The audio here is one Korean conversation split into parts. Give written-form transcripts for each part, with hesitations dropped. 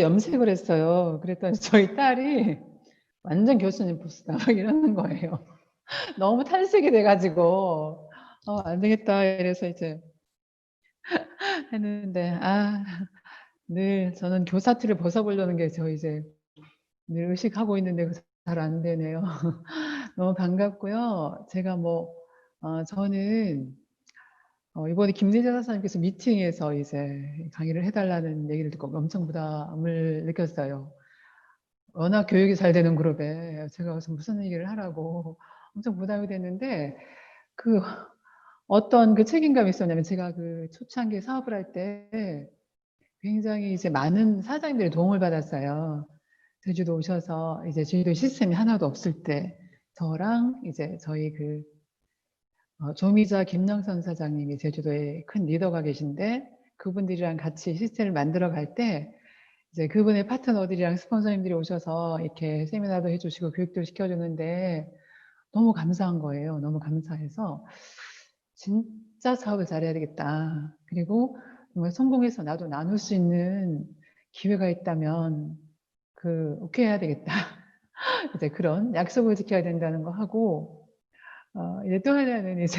염색을 했어요. 그랬더니 저희 딸이 완전 교수님 포스다 막 이러는 거예요. 너무 탈색이 돼가지고 안 되겠다 이래서 이제 했는데 늘 저는 교사티를 벗어보려는 게 저 이제 늘 의식하고 있는데 잘 안 되네요. 너무 반갑고요. 제가 저는 이번에 김대재 사사님께서 미팅에서 이제 강의를 해달라는 얘기를 듣고 엄청 부담을 느꼈어요. 워낙 교육이 잘 되는 그룹에 제가 무슨 얘기를 하라고 엄청 부담이 됐는데 그 어떤 그 책임감이 있었냐면 제가 그 초창기 사업을 할 때 굉장히 이제 많은 사장님들의 도움을 받았어요. 제주도 오셔서 이제 제주도 시스템이 하나도 없을 때 저랑 이제 저희 조미자 김영선 사장님이 제주도에 큰 리더가 계신데 그분들이랑 같이 시스템을 만들어 갈 때 이제 그분의 파트너들이랑 스폰서님들이 오셔서 이렇게 세미나도 해주시고 교육도 시켜주는데 너무 감사한 거예요. 너무 감사해서 진짜 사업을 잘해야 되겠다. 그리고 정말 성공해서 나도 나눌 수 있는 기회가 있다면 오케이 해야 되겠다. 이제 그런 약속을 지켜야 된다는 거 하고 이제 또 하나는 이제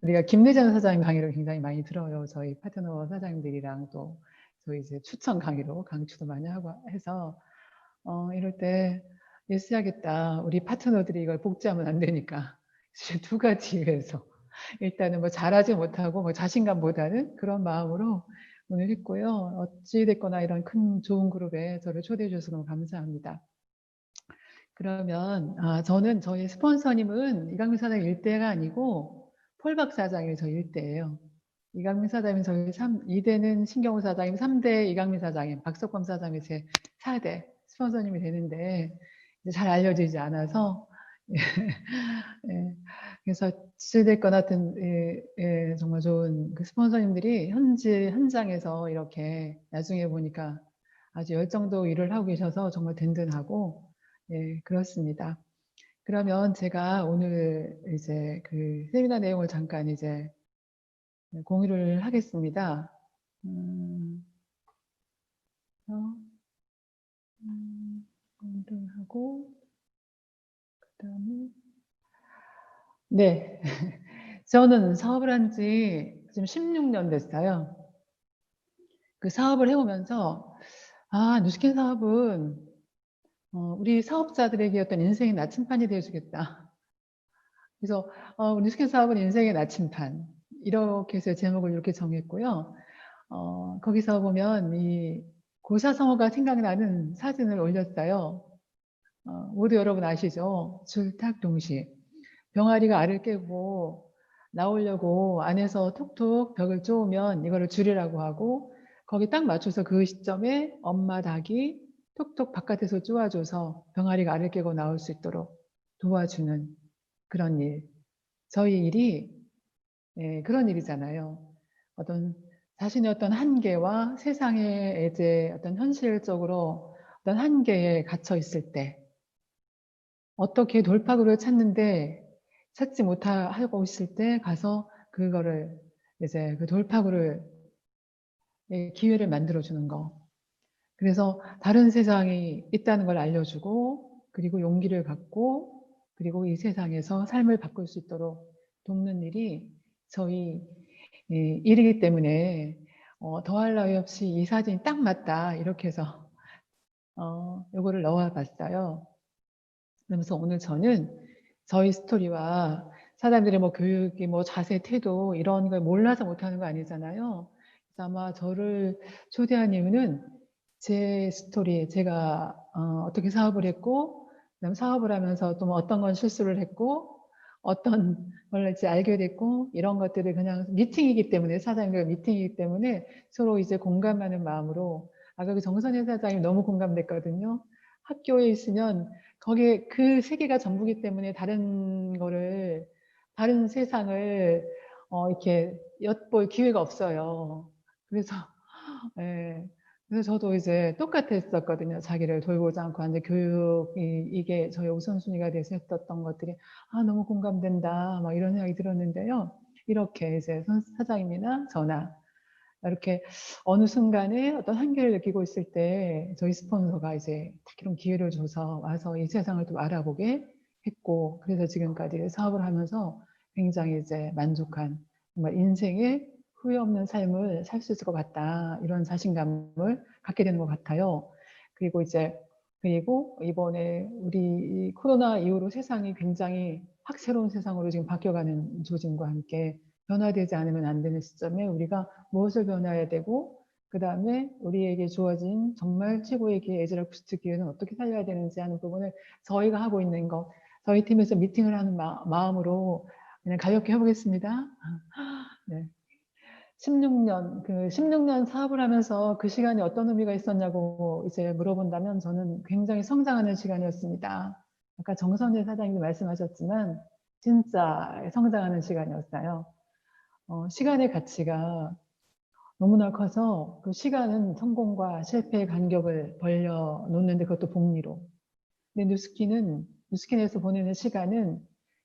우리가 김대전 사장님 강의를 굉장히 많이 들어요. 저희 파트너 사장님들이랑 또 저희 이제 추천 강의로 강추도 많이 하고 해서 이럴 때 예스하겠다. 우리 파트너들이 이걸 복제하면 안 되니까 두 가지 이유에서 일단은 잘하지 못하고 자신감보다는 그런 마음으로 오늘 했고요. 어찌됐거나 이런 큰 좋은 그룹에 저를 초대해 주셔서 너무 감사합니다. 그러면 저는 저희 스폰서님은 이강민 사장님 일대가 아니고 폴박 사장이 저희 일대예요. 이강민 사장님 저희 2대는 신경호 사장님, 3대 이강민 사장님, 박석범 사장이 제 4대 스폰서님이 되는데 이제 잘 알려지지 않아서 예, 그래서 어찌됐거나 하여튼 정말 좋은 그 스폰서님들이 현장에서 이렇게 나중에 보니까 아주 열정도 일을 하고 계셔서 정말 든든하고 그렇습니다. 그러면 제가 오늘 이제 그 세미나 내용을 잠깐 이제 공유를 하겠습니다. 공유하고 그다음에 네. 저는 사업을 한 지 지금 16년 됐어요. 그 사업을 해오면서 뉴스캔 사업은 우리 사업자들에게 어떤 인생의 나침판이 되어주겠다. 그래서 뉴스캔 사업은 인생의 나침판 이렇게 해서 제목을 이렇게 정했고요. 거기서 보면 이 고사성어가 생각나는 사진을 올렸어요. 모두 여러분 아시죠? 줄탁동시. 병아리가 알을 깨고 나오려고 안에서 톡톡 벽을 쪼으면 이거를 줄이라고 하고 거기 딱 맞춰서 그 시점에 엄마 닭이 톡톡 바깥에서 쪼아줘서 병아리가 알을 깨고 나올 수 있도록 도와주는 그런 일. 저희 일이 그런 일이잖아요. 자신의 어떤 한계와 세상의 이제 어떤 현실적으로 어떤 한계에 갇혀 있을 때 어떻게 돌파구를 찾지 못하고 있을 때 가서 그거를 이제 그 돌파구를 기회를 만들어주는 거. 그래서 다른 세상이 있다는 걸 알려주고 그리고 용기를 갖고 그리고 이 세상에서 삶을 바꿀 수 있도록 돕는 일이 저희 일이기 때문에 더할 나위 없이 이 사진이 딱 맞다 이렇게 해서 요거를 넣어 봤어요. 그러면서 오늘 저는 저희 스토리와 사람들의 교육이 자세, 태도 이런 걸 몰라서 못하는 거 아니잖아요. 그래서 아마 저를 초대한 이유는 제 스토리, 제가 어떻게 사업을 했고, 그다음 사업을 하면서 또 어떤 건 실수를 했고, 어떤 걸 이제 알게 됐고, 이런 것들을 그냥 미팅이기 때문에, 사장님과 미팅이기 때문에 서로 이제 공감하는 마음으로, 아까 그 정선혜 사장님 너무 공감됐거든요. 학교에 있으면 거기에 그 세계가 전부기 때문에 다른 세상을 이렇게 엿볼 기회가 없어요. 그래서 예. 그래서 저도 이제 똑같았었거든요. 자기를 돌보지 않고 이제 교육이 이게 저의 우선순위가 돼서 했었던 것들이 너무 공감된다 막 이런 생각이 들었는데요. 이렇게 이제 사장님이나 저나 이렇게 어느 순간에 어떤 한계를 느끼고 있을 때 저희 스폰서가 이제 이런 기회를 줘서 와서 이 세상을 또 알아보게 했고, 그래서 지금까지 사업을 하면서 굉장히 이제 만족한, 정말 인생에 후회 없는 삶을 살 수 있을 것 같다, 이런 자신감을 갖게 되는 것 같아요. 그리고 이번에 우리 코로나 이후로 세상이 굉장히 확 새로운 세상으로 지금 바뀌어가는 조짐과 함께 변화되지 않으면 안 되는 시점에 우리가 무엇을 변화해야 되고, 그 다음에 우리에게 주어진 정말 최고의 기회, 에즈라쿠스트 기회는 어떻게 살려야 되는지 하는 부분을 저희가 하고 있는 것, 저희 팀에서 미팅을 하는 마음으로 그냥 가볍게 해보겠습니다. 네. 16년 사업을 하면서 그 시간이 어떤 의미가 있었냐고 이제 물어본다면 저는 굉장히 성장하는 시간이었습니다. 아까 정선재 사장님도 말씀하셨지만 진짜 성장하는 시간이었어요. 시간의 가치가 너무나 커서 그 시간은 성공과 실패의 간격을 벌려놓는데, 그것도 복리로. 근데 누스킨에서 보내는 시간은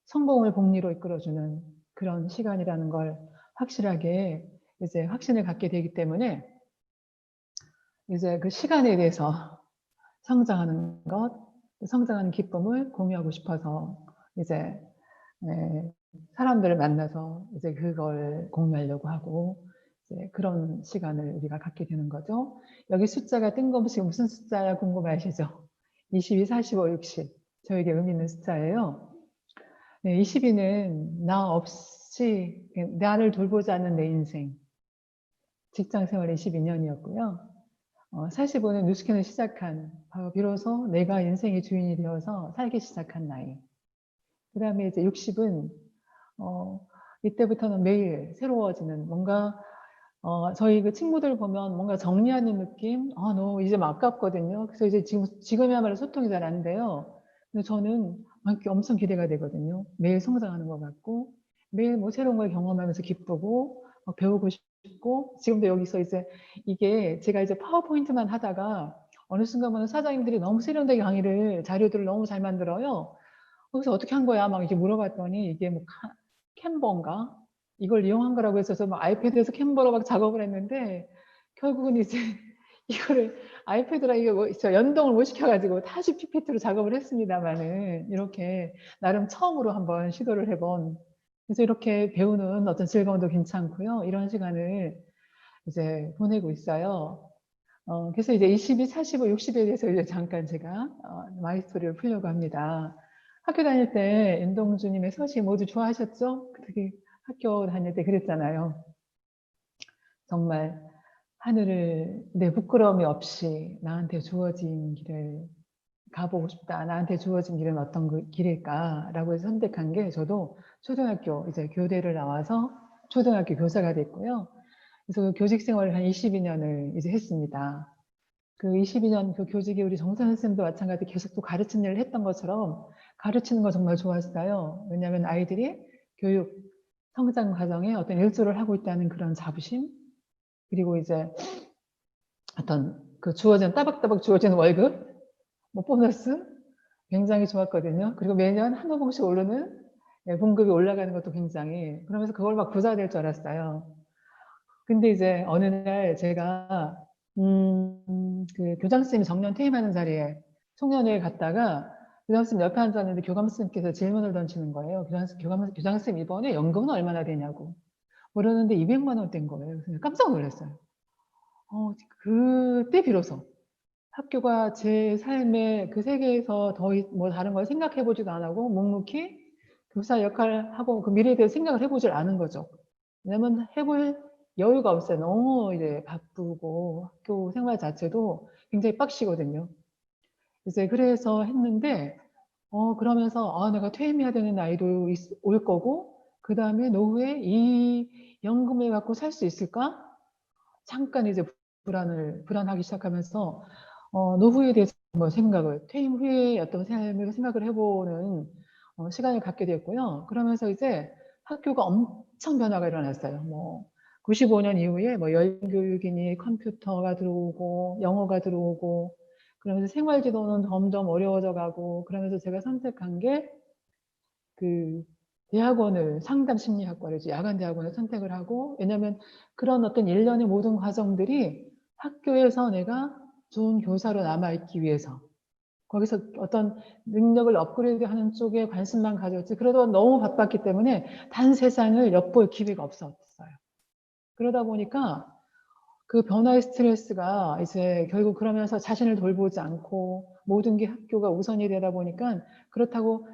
성공을 복리로 이끌어주는 그런 시간이라는 걸 확실하게 이제 확신을 갖게 되기 때문에 이제 그 시간에 대해서 성장하는 성장하는 기쁨을 공유하고 싶어서 이제 사람들을 만나서 이제 그걸 공유하려고 하고, 이제 그런 시간을 우리가 갖게 되는 거죠. 여기 숫자가 뜬금없이 무슨 숫자야 궁금하시죠? 22, 45, 60. 저에게 의미 있는 숫자예요. 네, 22는 나 없이 나를 돌보지 않는 내 인생. 직장 생활 22년이었고요. 45는 뉴스캔을 시작한, 비로소 내가 인생의 주인이 되어서 살기 시작한 나이. 그 다음에 이제 60은 이때부터는 매일 새로워지는, 뭔가 저희 그 친구들 보면 뭔가 정리하는 느낌? 너 이제 막 아깝거든요. 그래서 이제 지금이야말로 소통이 잘 안 돼요. 근데 저는 엄청 기대가 되거든요. 매일 성장하는 것 같고, 매일 뭐 새로운 걸 경험하면서 기쁘고, 배우고 싶고, 지금도 여기서 이제 이게 제가 이제 파워포인트만 하다가 어느 순간 보면 사장님들이 너무 세련되게 자료들을 너무 잘 만들어요. 그래서 어떻게 한 거야? 막 이렇게 물어봤더니 이게 뭐 캔버인가? 이걸 이용한 거라고 해서 막 아이패드에서 캔버로 막 작업을 했는데, 결국은 이제 이거를 아이패드랑 이게 연동을 못 시켜가지고 다시 PPT로 작업을 했습니다만은, 이렇게 나름 처음으로 한번 시도를 해본, 그래서 이렇게 배우는 어떤 즐거움도 괜찮고요. 이런 시간을 이제 보내고 있어요. 그래서 이제 22, 45, 60에 대해서 이제 잠깐 제가 마이 스토리를 풀려고 합니다. 학교 다닐 때 윤동주님의 서시 모두 좋아하셨죠? 특히 학교 다닐 때 그랬잖아요. 정말 하늘을 내 부끄러움이 없이 나한테 주어진 길을 가보고 싶다. 나한테 주어진 길은 어떤 길일까라고 해서 선택한 게, 저도 초등학교 이제 교대를 나와서 초등학교 교사가 됐고요. 그래서 교직 생활을 한 22년을 이제 했습니다. 그 22년 그 교직이 우리 정선 선생님도 마찬가지 계속 또 가르치는 일을 했던 것처럼 가르치는 거 정말 좋았어요. 왜냐하면 아이들이 교육 성장 과정에 어떤 일조를 하고 있다는 그런 자부심, 그리고 이제 어떤 그 따박따박 주어진 월급, 뭐 보너스, 굉장히 좋았거든요. 그리고 매년 한두 번씩 오르는 봉급이 올라가는 것도 굉장히, 그러면서 그걸 막 부자 될 줄 알았어요. 근데 이제 어느 날 제가 그 교장선생님이 정년 퇴임하는 자리에 송년회에 갔다가 교장선생님 옆에 앉았는데 교감선생님께서 질문을 던지는 거예요. 교장선생님 이번에 연금은 얼마나 되냐고 물었는데 200만 원 된 거예요. 그래서 깜짝 놀랐어요. 그때 비로소 학교가 제 삶의 그 세계에서 더 뭐 다른 걸 생각해 보지도 안 하고 묵묵히 교사 역할을 하고 그 미래에 대해서 생각을 해보질 않은 거죠. 왜냐면 해볼 여유가 없어요. 너무 이제 바쁘고 학교 생활 자체도 굉장히 빡시거든요. 이제 그래서 했는데, 그러면서 내가 퇴임해야 되는 나이도 올 거고, 그 다음에 노후에 이 연금을 갖고 살 수 있을까? 잠깐 이제 불안하기 시작하면서, 노후에 대해서 한번 퇴임 후에 어떤 삶을 생각을 해보는 시간을 갖게 됐고요. 그러면서 이제 학교가 엄청 변화가 일어났어요. 뭐, 95년 이후에 뭐 여행교육이니 컴퓨터가 들어오고, 영어가 들어오고, 그러면서 생활지도는 점점 어려워져 가고, 그러면서 제가 선택한 게 대학원을 상담 심리학과를 야간 대학원을 선택을 하고, 왜냐하면 그런 어떤 일련의 모든 과정들이 학교에서 내가 좋은 교사로 남아있기 위해서 거기서 어떤 능력을 업그레이드하는 쪽에 관심만 가졌지. 그러다 너무 바빴기 때문에 단 세상을 엿볼 기회가 없었어요. 그러다 보니까 그 변화의 스트레스가 이제 결국 그러면서 자신을 돌보지 않고 모든 게 학교가 우선이 되다 보니까 그렇다고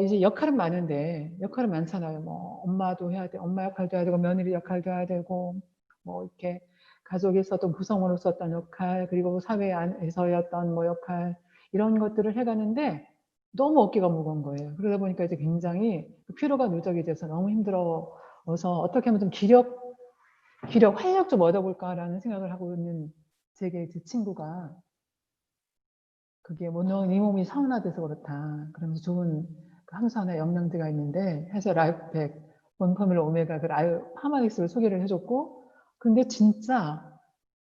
이제 역할은 많은데 역할은 많잖아요. 뭐 엄마도 해야 돼, 엄마 역할도 해야 되고 며느리 역할도 해야 되고 뭐 이렇게 가족에서도 구성원으로서 어떤 역할 그리고 사회 안에서의 어떤 뭐 역할 이런 것들을 해가는데 너무 어깨가 무거운 거예요. 그러다 보니까 이제 굉장히 피로가 누적이 돼서 너무 힘들어서 어떻게 하면 좀 활력 좀 얻어볼까라는 생각을 하고 있는 제게 제 친구가 그게 뭐 너 네 몸이 사운화돼서 그렇다. 그러면서 좋은 그 항산화 영양제가 있는데 해서 라이프팩, 원포뮬러 오메가 그 하마닉스를 소개를 해줬고 근데 진짜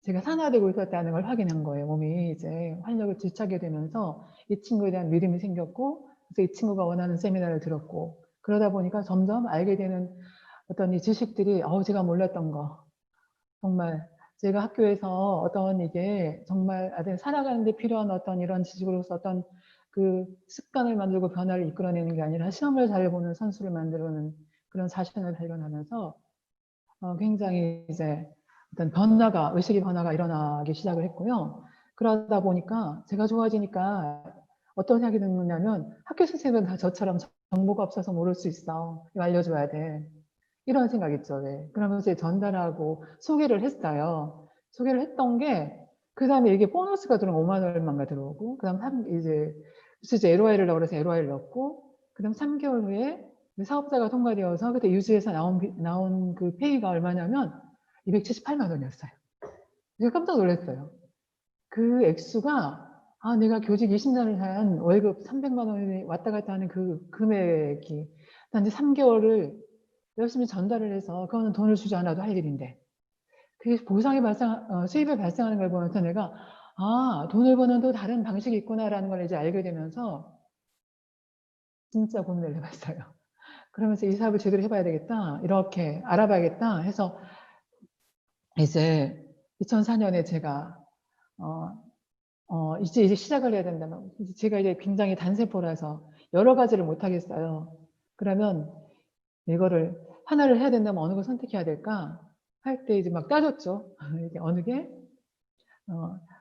제가 산화되고 있었다는 걸 확인한 거예요. 몸이 이제 활력을 되찾게 되면서 이 친구에 대한 믿음이 생겼고 그래서 이 친구가 원하는 세미나를 들었고 그러다 보니까 점점 알게 되는 어떤 이 지식들이 제가 몰랐던 거 정말 제가 학교에서 어떤 이게 정말 살아가는 데 필요한 어떤 이런 지식으로서 어떤 그 습관을 만들고 변화를 이끌어내는 게 아니라 시험을 잘 보는 선수를 만들어내는 그런 자신을 발견하면서 굉장히 이제 어떤 의식의 변화가 일어나기 시작을 했고요. 그러다 보니까 제가 좋아지니까 어떤 생각이 드느냐면 학교 선생님은 다 저처럼 정보가 없어서 모를 수 있어. 이거 알려줘야 돼. 이런 생각 있죠. 왜. 그러면서 전달하고 소개를 했어요. 소개를 했던 게, 그 다음에 이게 보너스가 들어오면 5만 원만가 들어오고, 그 다음 이제 LOI를 넣으러 서 LOI를 넣고, 그 다음 3개월 후에 사업자가 통과되어서 그때 유지에서 나온 그 페이가 얼마냐면 278만 원이었어요. 제가 깜짝 놀랐어요. 그 액수가, 내가 교직 20년을 한 월급 300만 원이 왔다 갔다 하는 그 금액이, 단지 3개월을 열심히 전달을 해서 그거는 돈을 주지 않아도 할 일인데 그게 수입이 발생하는 걸 보면서 내가 돈을 버는 또 다른 방식이 있구나라는 걸 이제 알게 되면서 진짜 고민을 해봤어요. 그러면서 이 사업을 제대로 해봐야 되겠다 이렇게 알아봐야겠다 해서 이제 2004년에 제가 이제 시작을 해야 된다면 제가 이제 굉장히 단세포라서 여러 가지를 못 하겠어요. 그러면 이거를 하나를 해야 된다면 어느 걸 선택해야 될까? 할 때 이제 막 따졌죠. 이게 어느 게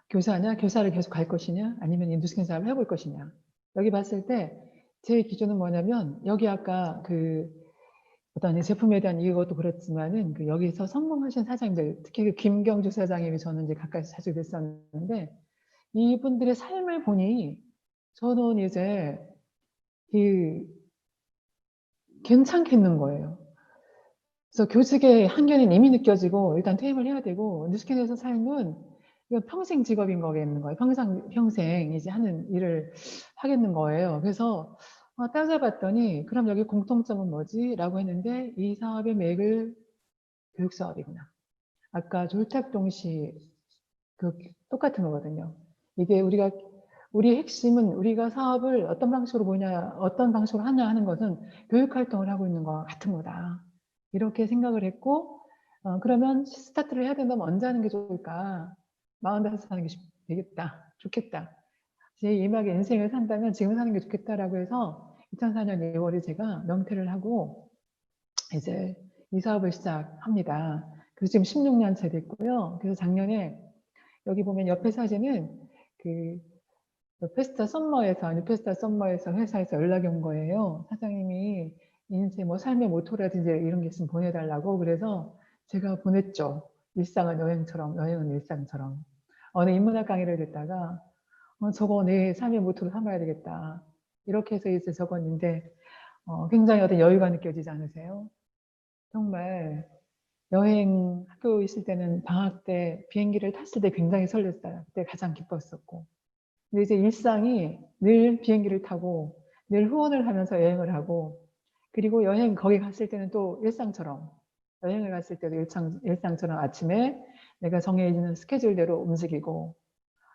교사냐, 교사를 계속 갈 것이냐, 아니면 인두스킨 사업을 해볼 것이냐. 여기 봤을 때 제 기준은 뭐냐면 여기 아까 그 어떤 제품에 대한 이것도 그렇지만은 그 여기서 성공하신 사장님들, 특히 그 김경주 사장님이 저는 이제 가까이 자주 뵀었는데 이분들의 삶을 보니 저는 이제 그 괜찮겠는 거예요. 그래서 교직의 한계는 이미 느껴지고 일단 퇴임을 해야 되고 뉴스캔에서 삶은 이거 평생 직업인 거겠는 거예요. 평생 이제 하는 일을 하겠는 거예요. 그래서 따져봤더니 그럼 여기 공통점은 뭐지? 라고 했는데 이 사업의 맥을 교육사업이구나. 아까 졸탁동시 똑같은 거거든요. 이게 우리 핵심은 우리가 사업을 어떤 방식으로 보냐, 어떤 방식으로 하냐 하는 것은 교육활동을 하고 있는 거와 같은 거다. 이렇게 생각을 했고, 그러면 스타트를 해야 된다면 언제 하는 게 좋을까? 45살 하는 게 되겠다. 좋겠다. 제 이막의 인생을 산다면 지금 사는 게 좋겠다라고 해서 2004년 2월에 제가 명퇴를 하고 이제 이 사업을 시작합니다. 그래서 지금 16년 차 됐고요. 그래서 작년에 여기 보면 옆에 사진은 그 뉴페스타 썸머에서 회사에서 연락이 온 거예요. 사장님이 인생 뭐 삶의 모토라든지 이런 게 있으면 보내달라고. 그래서 제가 보냈죠. 일상은 여행처럼, 여행은 일상처럼. 어느 인문학 강의를 듣다가 저거 내 삶의 모토로 삼아야 되겠다. 이렇게 해서 이제 적었는데 굉장히 어떤 여유가 느껴지지 않으세요? 정말 학교 있을 때는 방학 때 비행기를 탔을 때 굉장히 설렜어요. 그때 가장 기뻤었고. 근데 이제 일상이 늘 비행기를 타고 늘 후원을 하면서 여행을 하고 그리고 거기 갔을 때는 또 일상처럼 여행을 갔을 때도 일상처럼 아침에 내가 정해지는 스케줄대로 움직이고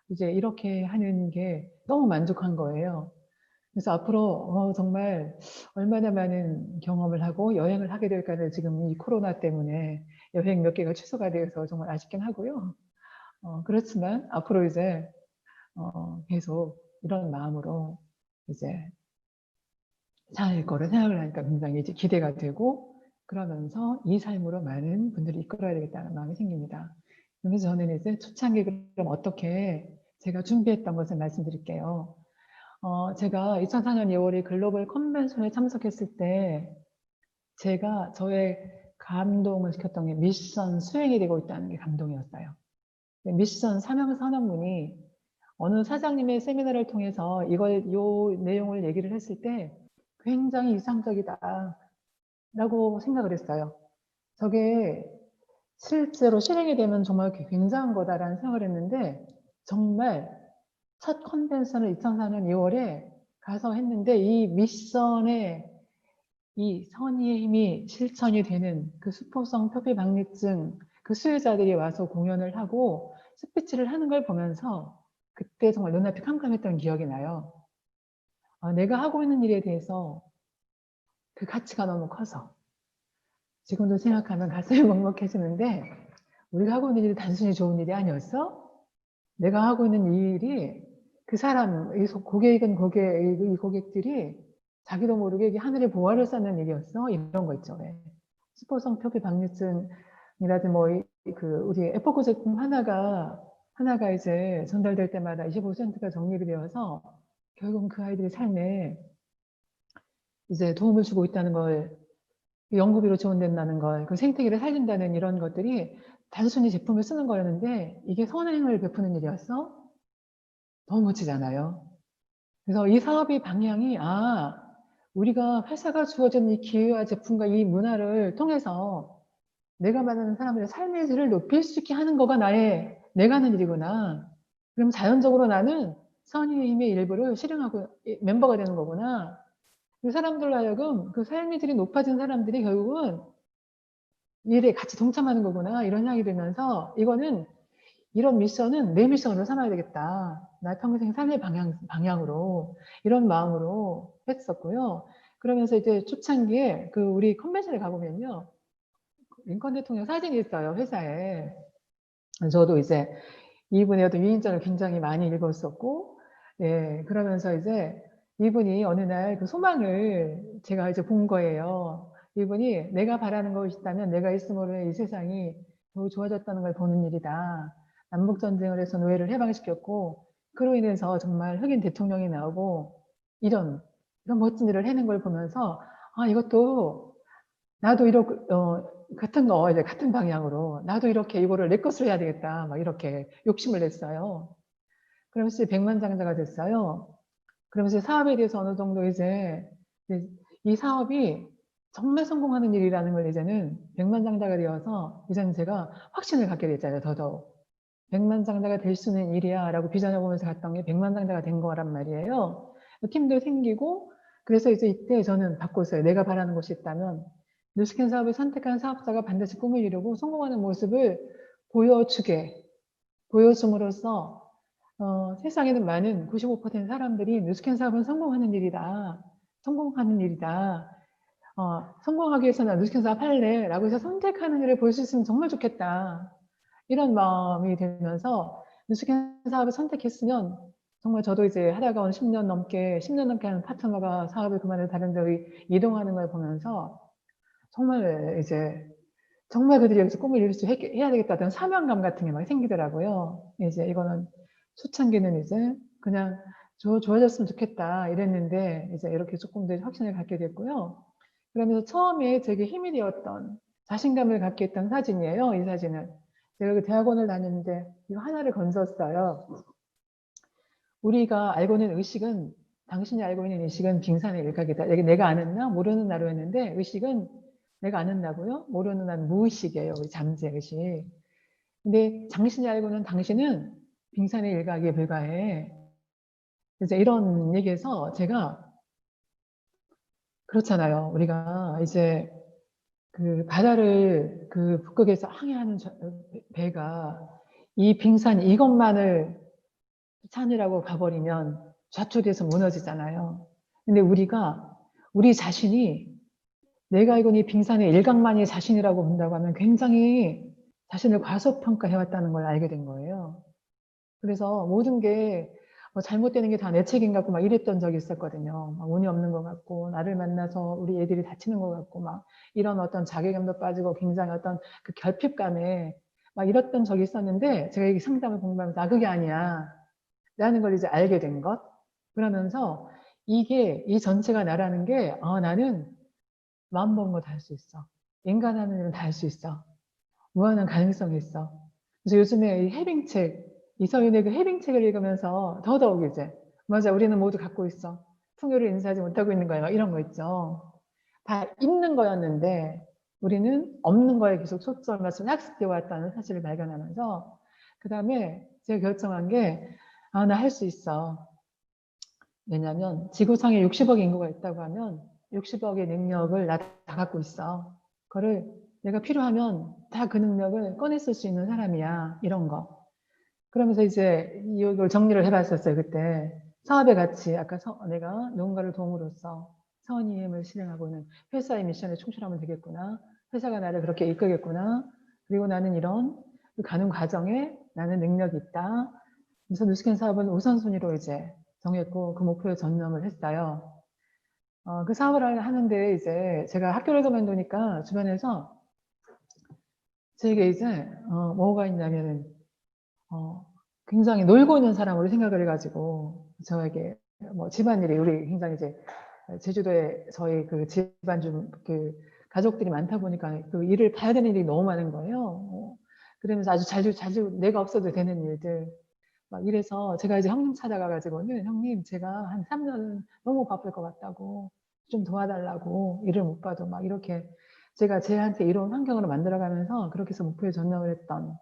이제 이렇게 하는 게 너무 만족한 거예요. 그래서 앞으로 정말 얼마나 많은 경험을 하고 여행을 하게 될까를 지금 이 코로나 때문에 여행 몇 개가 취소가 되어서 정말 아쉽긴 하고요. 그렇지만 앞으로 이제 계속 이런 마음으로 이제 살 거를 생각을 하니까 굉장히 이제 기대가 되고, 그러면서 이 삶으로 많은 분들이 이끌어야 되겠다는 마음이 생깁니다. 그래서 저는 이제 초창기 그럼 어떻게 제가 준비했던 것을 말씀드릴게요. 제가 2004년 2월에 글로벌 컨벤션에 참석했을 때 제가 저의 감동을 시켰던 게 미션 수행이 되고 있다는 게 감동이었어요. 미션 사명 선언문이 어느 사장님의 세미나를 통해서 요 내용을 얘기를 했을 때 굉장히 이상적이다 라고 생각을 했어요. 저게 실제로 실행이 되면 정말 굉장한 거다라는 생각을 했는데, 정말 첫 컨벤션을 2004년 2월에 가서 했는데 이 미션의 이 선의의 힘이 실천이 되는 그 수포성 표피방리증 그 수혜자들이 와서 공연을 하고 스피치를 하는 걸 보면서 그때 정말 눈앞이 캄캄했던 기억이 나요. 내가 하고 있는 일에 대해서 그 가치가 너무 커서 지금도 생각하면 가슴이 먹먹해지는데, 우리가 하고 있는 일이 단순히 좋은 일이 아니었어? 내가 하고 있는 이 일이 그 사람, 이 고객들이 자기도 모르게 이게 하늘에 보화를 쌓는 일이었어? 이런 거 있죠. 왜? 스포성 표피 방류증이라든지 우리 에포크 제품 하나가 이제 전달될 때마다 25센트가 적립이 되어서 결국은 그 아이들의 삶에 이제 도움을 주고 있다는 걸, 연구비로 지원된다는 걸, 그 생태계를 살린다는 이런 것들이 단순히 제품을 쓰는 거였는데 이게 선행을 베푸는 일이었어? 너무 멋지잖아요. 그래서 이 사업의 방향이 우리가 회사가 주어진 이 기회와 제품과 이 문화를 통해서 내가 만나는 사람들의 삶의 질을 높일 수 있게 하는 거가 내가 하는 일이구나. 그럼 자연적으로 나는 선의의 힘의 일부를 실행하고 멤버가 되는 거구나. 그 사람들로 하여금 그 삶의 질이 높아진 사람들이 결국은 일에 같이 동참하는 거구나. 이런 생각이 들면서 이런 미션은 내 미션으로 삼아야 되겠다. 나 평생 삶의 방향으로 이런 마음으로 했었고요. 그러면서 이제 초창기에 우리 컨벤션에 가보면요, 링컨 대통령 사진이 있어요, 회사에. 저도 이제 이분의 어떤 위인전을 굉장히 많이 읽었었고, 예, 그러면서 이제 이분이 어느 날 그 소망을 제가 이제 본 거예요. 이분이 내가 바라는 것이 있다면 내가 있음으로 이 세상이 더 좋아졌다는 걸 보는 일이다. 남북전쟁을 해서 노예를 해방시켰고, 그로 인해서 정말 흑인 대통령이 나오고, 이런 멋진 일을 해낸 걸 보면서, 이것도 나도 이제 같은 방향으로 나도 이렇게 이거를 내 것으로 해야 되겠다. 막 이렇게 욕심을 냈어요. 그러면서 백만장자가 됐어요. 그러면서 사업에 대해서 어느 정도 이제 이 사업이 정말 성공하는 일이라는 걸 이제는 백만장자가 되어서 이제는 제가 확신을 갖게 됐잖아요. 더더욱. 백만장자가 될 수 있는 일이야 라고 비전을 보면서 갔던 게 백만장자가 된 거란 말이에요. 팀도 생기고, 그래서 이제 이때 저는 바꿨어요. 내가 바라는 것이 있다면 뉴스캔 사업을 선택한 사업자가 반드시 꿈을 이루고 성공하는 모습을 보여줌으로써 세상에는 많은 95% 사람들이 뉴스캔 사업은 성공하는 일이다. 성공하는 일이다. 성공하기 위해서는 뉴스캔 사업 할래 라고 해서 선택하는 일을 볼 수 있으면 정말 좋겠다. 이런 마음이 들면서 뉴스캔 사업을 선택했으면 정말 저도 이제 하다가 온 10년 넘게 하는 파트너가 사업을 그만해 다른 데로 이동하는 걸 보면서 정말 이제 정말 그들이 여기서 꿈을 이룰 수 해야 되겠다는 사명감 같은 게 막 생기더라고요. 이제 이거는 초창기는 이제 그냥 좋아졌으면 좋겠다 이랬는데 이제 이렇게 조금 더 확신을 갖게 됐고요. 그러면서 처음에 제게 힘이 되었던 자신감을 갖게 했던 사진이에요. 이 사진은 제가 그 대학원을 다녔는데 이거 하나를 건졌어요. 우리가 알고 있는 의식은, 당신이 알고 있는 의식은 빙산의 일각이다. 내가 아는 나 모르는 나로 했는데, 의식은 내가 아는 나고요, 모르는 나는 무의식이에요. 우리 잠재 의식. 근데 당신이 알고 있는 당신은 빙산의 일각에 불과해. 이제 이런 얘기에서 제가, 그렇잖아요. 우리가 이제 그 바다를 그 북극에서 항해하는 배가 이 빙산 이것만을 산이라고 가버리면 좌초돼서 무너지잖아요. 근데 우리 자신이 내가 알고 있는 이 빙산의 일각만이 자신이라고 본다고 하면 굉장히 자신을 과소평가해왔다는 걸 알게 된 거예요. 그래서 모든 게 잘못되는 게 다 내 책임 같고 막 이랬던 적이 있었거든요. 막 운이 없는 것 같고, 나를 만나서 우리 애들이 다치는 것 같고, 막 이런 어떤 자괴감도 빠지고 굉장히 어떤 그 결핍감에 막 이랬던 적이 있었는데, 제가 이 상담을 공부하면서, 그게 아니야. 라는 걸 이제 알게 된 것. 그러면서 이 전체가 나라는 게, 나는 마음 먹은 거 다 할 수 있어. 인간 하는 일은 다 할 수 있어. 무한한 가능성이 있어. 그래서 요즘에 이 해빙책, 이서윤의 그 해빙책을 읽으면서 더더욱 이제, 맞아, 우리는 모두 갖고 있어. 풍요를 인사하지 못하고 있는 거야. 막 이런 거 있죠. 다 있는 거였는데, 우리는 없는 거에 계속 초점을 맞추고 학습되어 왔다는 사실을 발견하면서, 그 다음에 제가 결정한 게, 나 할 수 있어. 왜냐면, 지구상에 60억 인구가 있다고 하면, 60억의 능력을 나 다 갖고 있어. 그거를 내가 필요하면 다 그 능력을 꺼냈을 수 있는 사람이야. 이런 거. 그러면서 이제 이걸 정리를 해봤었어요. 그때. 사업의 가치. 아까 내가 누군가를 도움으로써 선의의 힘을 실행하고 있는 회사의 미션에 충실하면 되겠구나. 회사가 나를 그렇게 이끌겠구나. 그리고 나는 이런 그 가는 과정에 나는 능력이 있다. 그래서 누스캔 사업은 우선순위로 이제 정했고 그 목표에 전념을 했어요. 그 사업을 하는데 이제 제가 학교를 그만두니까 주변에서 제게 이제 뭐가 있냐면은 굉장히 놀고 있는 사람으로 생각을 해가지고 저에게 뭐 집안일이 우리 굉장히 이제 제주도에 저희 그 집안 좀 그 가족들이 많다 보니까 그 일을 봐야 되는 일이 너무 많은 거예요. 그러면서 아주 자주 내가 없어도 되는 일들 막 이래서 제가 이제 형님 찾아가가지고는 형님 제가 한 3년 너무 바쁠 것 같다고 좀 도와달라고 일을 못 봐도 막 이렇게 제가 쟤한테 이런 환경으로 만들어가면서 그렇게 해서 목표에 전념을 했던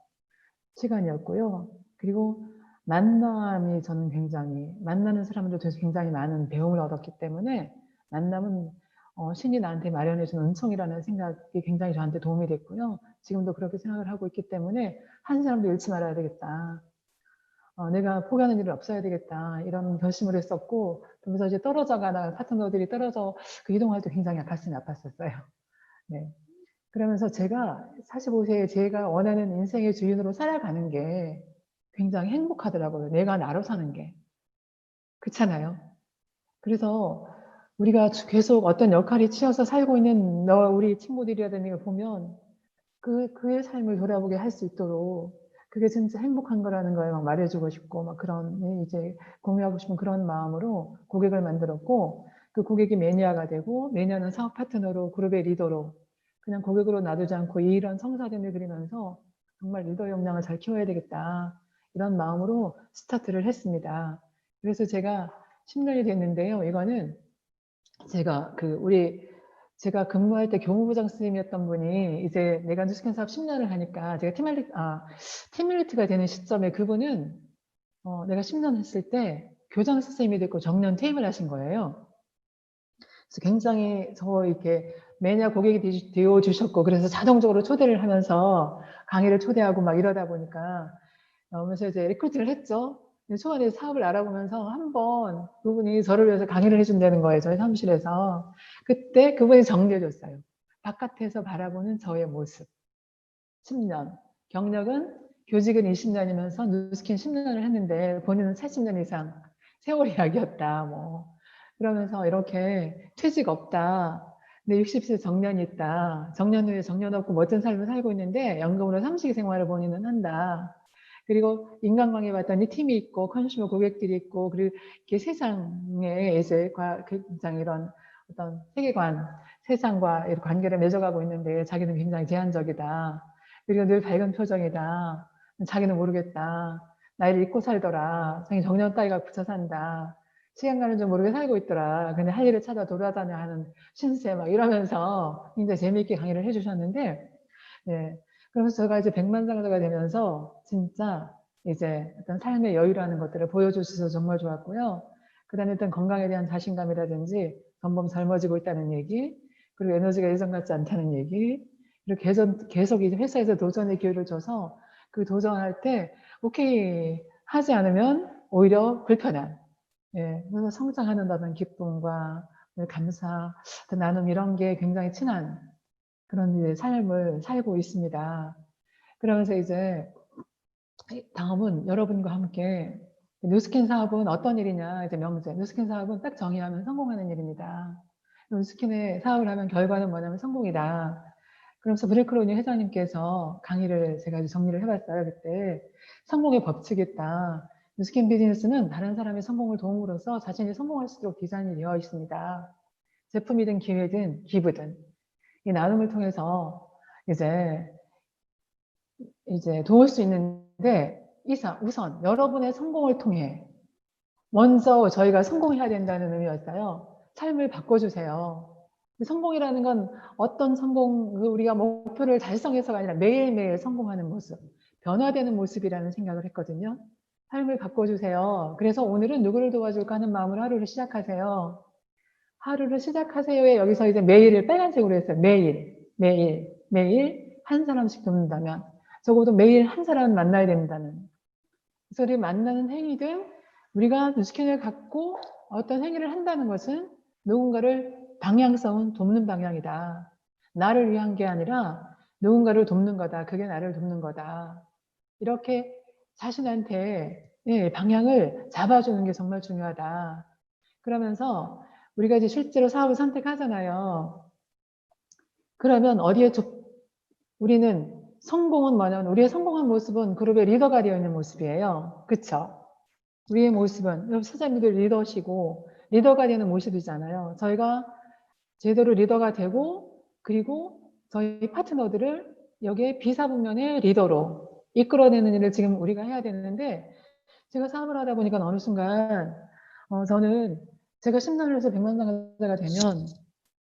시간이었고요. 그리고 만남이 저는 굉장히 만나는 사람들에 대해서 굉장히 많은 배움을 얻었기 때문에 만남은 신이 나한테 마련해준 은총이라는 생각이 굉장히 저한테 도움이 됐고요. 지금도 그렇게 생각을 하고 있기 때문에 한 사람도 잃지 말아야 되겠다. 내가 포기하는 일은 없어야 되겠다. 이런 결심을 했었고, 그러면서 이제 떨어져 가다가 파트너들이 떨어져 그 이동할 때 굉장히 가슴이 아팠었어요. 네. 그러면서 제가 45세에 제가 원하는 인생의 주인으로 살아가는 게 굉장히 행복하더라고요. 내가 나로 사는 게. 그렇잖아요. 그래서 우리가 계속 어떤 역할이 치여서 살고 있는 우리 친구들이라든지 보면 그의 삶을 돌아보게 할 수 있도록 그게 진짜 행복한 거라는 걸 막 말해주고 싶고 막 그런 이제 공유하고 싶은 그런 마음으로 고객을 만들었고 그 고객이 매니아가 되고 매니아는 사업 파트너로 그룹의 리더로 그냥 고객으로 놔두지 않고 이런 성사됨을 그리면서 정말 리더 역량을 잘 키워야 되겠다 이런 마음으로 스타트를 했습니다. 그래서 제가 10년이 됐는데요. 이거는 제가 근무할 때 교무부장 선생님이었던 분이 이제 내가 누스캔 사업 10년을 하니까 제가 팀밀리트가 되는 시점에 그분은 내가 10년 했을 때 교장 선생님이 됐고 정년 퇴임을 하신 거예요. 그래서 굉장히 이렇게 매니아 고객이 되어 주셨고 그래서 자동적으로 초대를 하면서 강의를 초대하고 막 이러다 보니까 그래서 이제 리크루트를 했죠. 초반에 사업을 알아보면서 한번 그분이 저를 위해서 강의를 해준다는 거예요. 저희 사무실에서. 그때 그분이 정리해줬어요. 바깥에서 바라보는 저의 모습. 10년. 경력은 교직은 20년이면서 누스킨 10년을 했는데 본인은 40년 이상 세월 이야기였다. 뭐. 그러면서 이렇게 퇴직 없다. 근데 60세 정년이 있다. 정년 후에 정년 없고 멋진 삶을 살고 있는데 연금으로 삼식 생활을 본인은 한다. 그리고 인간관계 봤더니 팀이 있고 컨슈머 고객들이 있고 그리고 이렇게 세상에 이제 굉장히 이런 어떤 세계관, 세상과 이런 관계를 맺어가고 있는데 자기는 굉장히 제한적이다. 그리고 늘 밝은 표정이다. 자기는 모르겠다. 나이를 잊고 살더라. 자기 정년 따위가 붙여 산다. 시간 가는 줄 모르게 살고 있더라. 근데 할 일을 찾아 돌아다녀 하는 신세 막 이러면서 굉장히 재미있게 강의를 해주셨는데, 예. 그러면서 제가 이제 백만장자가 되면서 진짜 이제 어떤 삶의 여유라는 것들을 보여주셔서 정말 좋았고요. 그 다음에 어떤 건강에 대한 자신감이라든지 점점 젊어지고 있다는 얘기, 그리고 에너지가 예전 같지 않다는 얘기, 그리고 계속 이제 회사에서 도전의 기회를 줘서 그 도전할 때 오케이 하지 않으면 오히려 불편한 예, 그래서 성장하는 어떤 기쁨과 감사, 나눔 이런 게 굉장히 친한 그런 이제 삶을 살고 있습니다. 그러면서 이제 다음은 여러분과 함께 뉴스킨 사업은 어떤 일이냐, 이제 명제. 뉴스킨 사업은 딱 정의하면 성공하는 일입니다. 뉴스킨의 사업을 하면 결과는 뭐냐면 성공이다. 그러면서 브레이크로니 회장님께서 강의를 제가 정리를 해봤어요. 그때 성공의 법칙이 있다. 뉴스킨 비즈니스는 다른 사람의 성공을 도움으로써 자신이 성공할 수 있도록 디자인이 되어 있습니다. 제품이든 기회든 기부든 이 나눔을 통해서 이제 도울 수 있는데 우선 여러분의 성공을 통해 먼저 저희가 성공해야 된다는 의미였어요. 삶을 바꿔주세요. 성공이라는 건 어떤 성공, 우리가 목표를 달성해서가 아니라 매일매일 성공하는 모습, 변화되는 모습이라는 생각을 했거든요. 삶을 바꿔주세요. 그래서 오늘은 누구를 도와줄까 하는 마음으로 하루를 시작하세요. 하루를 시작하세요에 여기서 이제 매일을 빨간색으로 했어요. 매일 한 사람씩 돕는다면 적어도 매일 한 사람 만나야 된다는. 그래서 우리 만나는 행위든 우리가 뉴스킨을 갖고 어떤 행위를 한다는 것은 누군가를 방향성은 돕는 방향이다. 나를 위한 게 아니라 누군가를 돕는 거다. 그게 나를 돕는 거다. 이렇게 자신한테 방향을 잡아주는 게 정말 중요하다. 그러면서 우리가 이제 실제로 사업을 선택하잖아요. 그러면 우리는 성공은 뭐냐면 우리의 성공한 모습은 그룹의 리더가 되어 있는 모습이에요. 그쵸? 우리의 모습은 사장님들 리더시고 리더가 되는 모습이잖아요. 저희가 제대로 리더가 되고 그리고 저희 파트너들을 여기에 비사분면의 리더로 이끌어내는 일을 지금 우리가 해야 되는데 제가 사업을 하다 보니까 어느 순간 저는 제가 10년을 해서 100만 나가자가 되면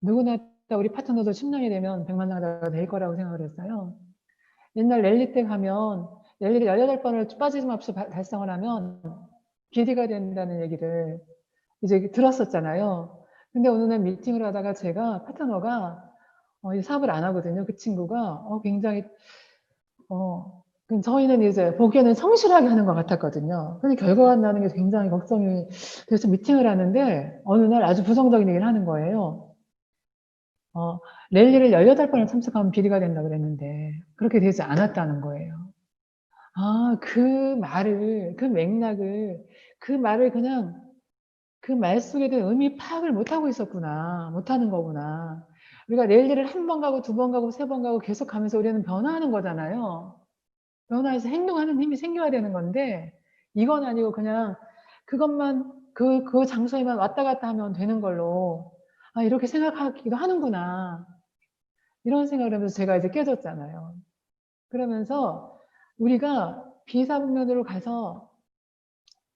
누구나 우리 파트너도 10년이 되면 100만 나가자가 될 거라고 생각을 했어요. 옛날 랠리 때 가면 랠리를 18번을 빠짐없이 달성을 하면 BD가 된다는 얘기를 이제 들었었잖아요. 근데 어느 날 미팅을 하다가 제가 파트너가 사업을 안 하거든요. 그 친구가 굉장히 저희는 이제 보기에는 성실하게 하는 것 같았거든요. 근데 결과가 나는 게 굉장히 걱정이 돼서 미팅을 하는데 어느 날 아주 부정적인 얘기를 하는 거예요. 랠리를 18번을 참석하면 비리가 된다고 그랬는데 그렇게 되지 않았다는 거예요. 그 맥락을, 그 말을 그냥 그 말 속에 대한 의미 파악을 못하고 있었구나. 못하는 거구나. 우리가 랠리를 한 번 가고 두 번 가고 세 번 가고 계속 가면서 우리는 변화하는 거잖아요. 변화해서 행동하는 힘이 생겨야 되는 건데 이건 아니고 그냥 그것만 그 장소에만 왔다 갔다 하면 되는 걸로 이렇게 생각하기도 하는구나. 이런 생각을 하면서 제가 이제 깨졌잖아요. 그러면서 우리가 비사분면으로 가서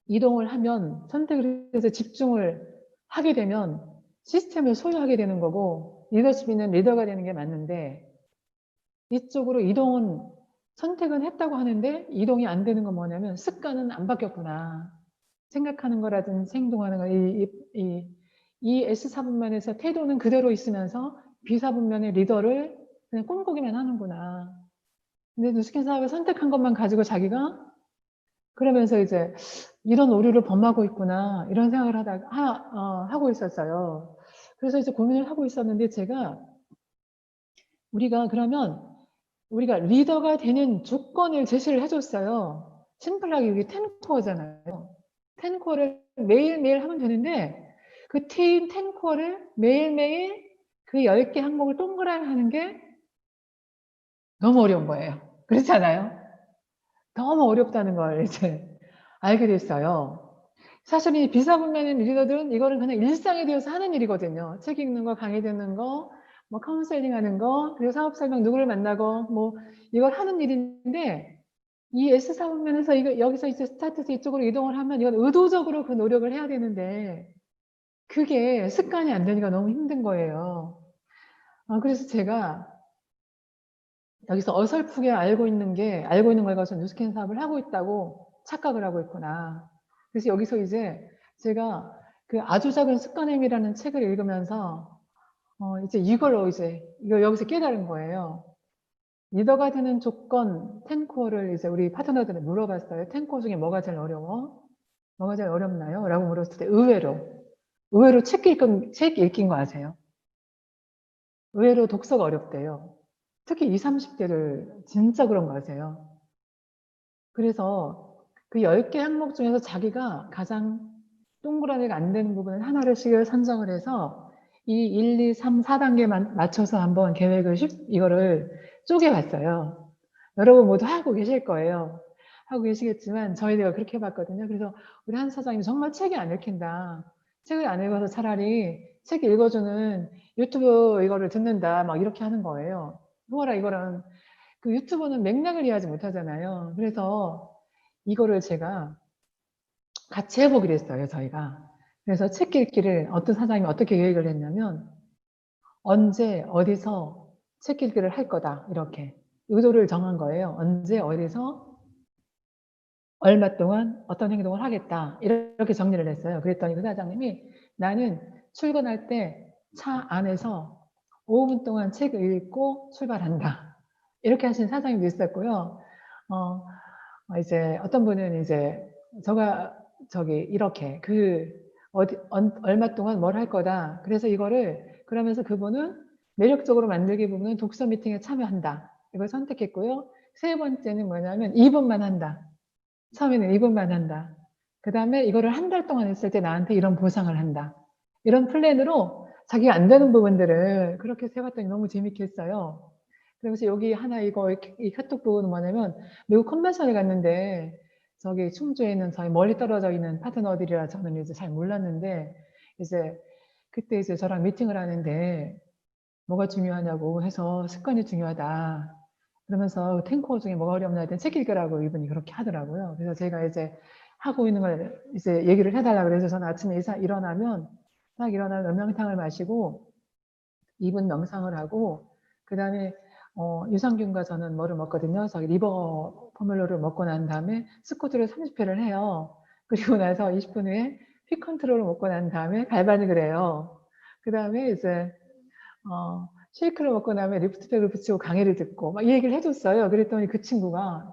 이동을 하면 선택을 해서 집중을 하게 되면 시스템을 소유하게 되는 거고 리더십 있는 리더가 되는 게 맞는데 이쪽으로 선택은 했다고 하는데 이동이 안 되는 건 뭐냐면 습관은 안 바뀌었구나. 생각하는 거라든지 행동하는 거, 이 S4분면에서 태도는 그대로 있으면서 B사분면의 리더를 그냥 꿈꾸기만 하는구나. 근데 뉴스킨 사업을 선택한 것만 가지고 자기가 그러면서 이제 이런 오류를 범하고 있구나. 이런 생각을 하고 있었어요. 그래서 이제 고민을 하고 있었는데 우리가 리더가 되는 조건을 제시를 해줬어요. 심플하게 이게 10코어잖아요. 10코어를 매일매일 하면 되는데 그 팀 10코어를 매일매일 그 10개 항목을 동그라미 하는 게 너무 어려운 거예요. 그렇잖아요. 너무 어렵다는 걸 이제 알게 됐어요. 사실 이 비사분면의 리더들은 이거는 그냥 일상이 되어서 하는 일이거든요. 책 읽는 거, 강의 듣는 거, 뭐 카운셀링 하는 거, 그리고 사업 설명 누구를 만나고 뭐 이걸 하는 일인데 이 S4분면에서 여기서 이제 스타트에서 이쪽으로 이동을 하면 이건 의도적으로 그 노력을 해야 되는데 그게 습관이 안 되니까 너무 힘든 거예요. 그래서 제가 여기서 어설프게 알고 있는 걸 가지고 뉴스캔 사업을 하고 있다고 착각을 하고 있구나. 그래서 여기서 이제 제가 그 아주 작은 습관행위라는 책을 읽으면서 이제 이걸 여기서 깨달은 거예요. 리더가 되는 조건 10코어를 이제 우리 파트너들한테 물어봤어요. 10코어 중에 뭐가 제일 어려워? 뭐가 제일 어렵나요? 라고 물었을 때 의외로 책 읽긴 거 아세요? 의외로 독서가 어렵대요. 특히 20, 30대를 진짜 그런 거 아세요? 그래서 그 10개 항목 중에서 자기가 가장 동그라미가 안 되는 부분을 하나씩을 선정을 해서 이 1, 2, 3, 4단계만 맞춰서 한번 계획을 이거를 쪼개봤어요. 여러분 모두 하고 계실 거예요. 하고 계시겠지만 저희가 그렇게 해봤거든요. 그래서 우리 한 사장님이 정말 책이 안 읽힌다. 책을 안 읽어서 차라리 책 읽어주는 유튜브 이거를 듣는다. 막 이렇게 하는 거예요. 뭐라 이거는 그 유튜브는 맥락을 이해하지 못하잖아요. 그래서 이거를 제가 같이 해보기로 했어요, 저희가. 그래서 책 읽기를 어떤 사장님이 어떻게 계획을 했냐면 언제 어디서 책 읽기를 할 거다 이렇게 의도를 정한 거예요. 언제 어디서 얼마 동안 어떤 행동을 하겠다 이렇게 정리를 했어요. 그랬더니 그 사장님이 나는 출근할 때 차 안에서 5분 동안 책을 읽고 출발한다 이렇게 하신 사장님도 있었고요. 이제 어떤 분은 이제 이렇게 얼마 동안 뭘 할 거다. 그래서 그러면서 그분은 매력적으로 만들기 부분은 독서 미팅에 참여한다. 이걸 선택했고요. 세 번째는 뭐냐면 2분만 한다. 처음에는 2분만 한다. 그 다음에 이거를 한 달 동안 했을 때 나한테 이런 보상을 한다. 이런 플랜으로 자기가 안 되는 부분들을 그렇게 세봤더니 너무 재밌게 했어요. 그래서 여기 하나 이 카톡 부분은 뭐냐면 미국 컨벤션에 갔는데 저기 충주에 있는 저희 멀리 떨어져 있는 파트너들이라 저는 이제 잘 몰랐는데 이제 그때 이제 저랑 미팅을 하는데 뭐가 중요하냐고 해서 습관이 중요하다. 그러면서 탱커 중에 뭐가 어렵나 했더니 책 읽으라고 이분이 그렇게 하더라고요. 그래서 제가 이제 하고 있는 걸 이제 얘기를 해달라고 그래서 저는 아침에 일어나면 딱 일어나면 명탕을 마시고 2분 명상을 하고 그 다음에 유산균과 저는 뭐를 먹거든요. 저기 리버 포뮬러를 먹고 난 다음에 스쿼트를 30회를 해요. 그리고 나서 20분 후에 피 컨트롤을 먹고 난 다음에 갈바닉을 해요. 그 다음에 이제 쉐이크를 먹고 나면 리프트백을 붙이고 강의를 듣고 막 이 얘기를 해줬어요. 그랬더니 그 친구가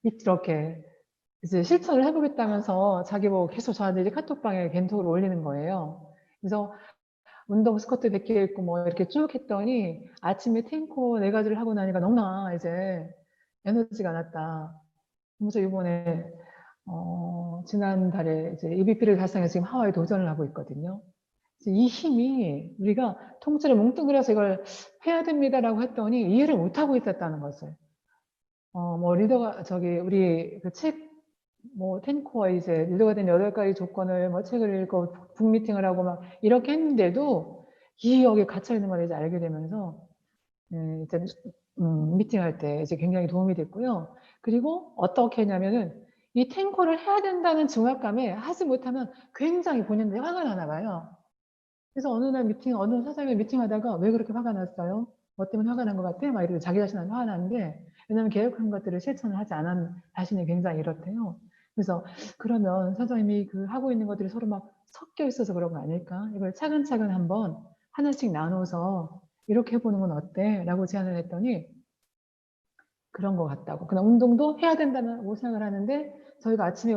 이렇게 이제 실천을 해보겠다면서 자기 보고 계속 저한테 이제 카톡방에 겐톡을 올리는 거예요. 그래서 운동 스쿼트 100개 있고 뭐 이렇게 쭉 했더니 아침에 탱코 4가지를 하고 나니까 너무나 이제 에너지가 났다. 그래서 이번에 지난달에 이제 EBP를 달성해서 지금 하와이 도전을 하고 있거든요. 이 힘이 우리가 통째로 뭉뚱그려서 이걸 해야 됩니다라고 했더니 이해를 못하고 있었다는 것을. 뭐 리더가 우리 그 뭐 텐코어 이제 리더가 된 8가지 조건을 뭐 책을 읽고 북미팅을 하고 막 이렇게 했는데도 여기에 갇혀 있는 걸 이제 알게 되면서 이제 미팅할 때 이제 굉장히 도움이 됐고요. 그리고 어떻게 했냐면은 이 탱커를 해야 된다는 중압감에 하지 못하면 굉장히 본인들이 화가 나나 봐요. 그래서 어느 날 어느 사장님이 미팅하다가 왜 그렇게 화가 났어요? 뭐 때문에 화가 난 것 같아? 막 이러고 자기 자신한테 화가 나는데, 왜냐면 계획한 것들을 실천을 하지 않은 자신이 굉장히 이렇대요. 그래서 그러면 사장님이 하고 있는 것들이 서로 막 섞여 있어서 그런 거 아닐까? 이걸 차근차근 한번 하나씩 나눠서 이렇게 해보는 건 어때? 라고 제안을 했더니 그런 것 같다고. 그냥 운동도 해야 된다고 생각을 하는데 저희가 아침에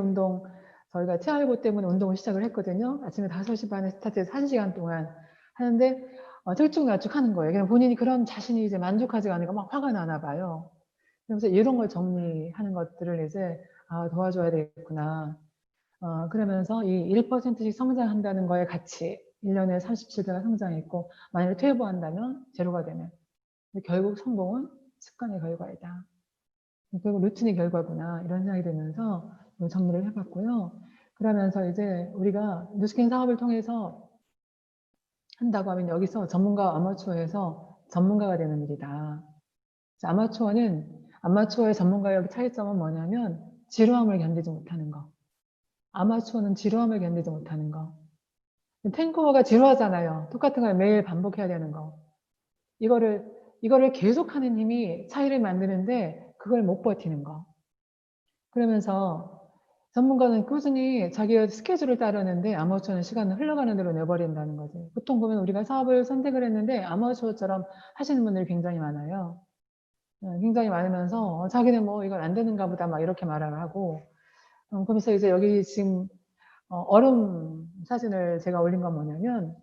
저희가 태아일보 때문에 운동을 시작을 했거든요. 아침에 5시 반에 스타트해서 1시간 동안 하는데 들쭉날쭉 하는 거예요. 그냥 본인이 그런 자신이 이제 만족하지가 않으니까 막 화가 나나 봐요. 그래서 이런 걸 정리하는 것들을 이제 도와줘야 되겠구나. 그러면서 이 1%씩 성장한다는 거에 가치, 1년에 37배가 성장했고 만약에 퇴보한다면 제로가 되는. 결국 성공은 습관의 결과이다. 결국 루틴의 결과구나 이런 생각이 들면서 정리를 해봤고요. 그러면서 이제 우리가 뉴스킨 사업을 통해서 한다고 하면 여기서 전문가와 아마추어에서 전문가가 되는 일이다. 아마추어의 전문가의 차이점은 뭐냐면 지루함을 견디지 못하는 거. 아마추어는 지루함을 견디지 못하는 거. 탱커가 지루하잖아요. 똑같은 걸 매일 반복해야 되는 거. 이거를 계속하는 힘이 차이를 만드는데 그걸 못 버티는 거. 그러면서 전문가는 꾸준히 자기의 스케줄을 따르는데 아마추어는 시간을 흘러가는 대로 내버린다는 거지. 보통 보면 우리가 사업을 선택을 했는데 아마추어처럼 하시는 분들이 굉장히 많아요. 굉장히 많으면서 자기는 뭐 이건 안 되는가 보다 막 이렇게 말을 하고 그러면서 이제 여기 지금 얼음 사진을 제가 올린 건 뭐냐면,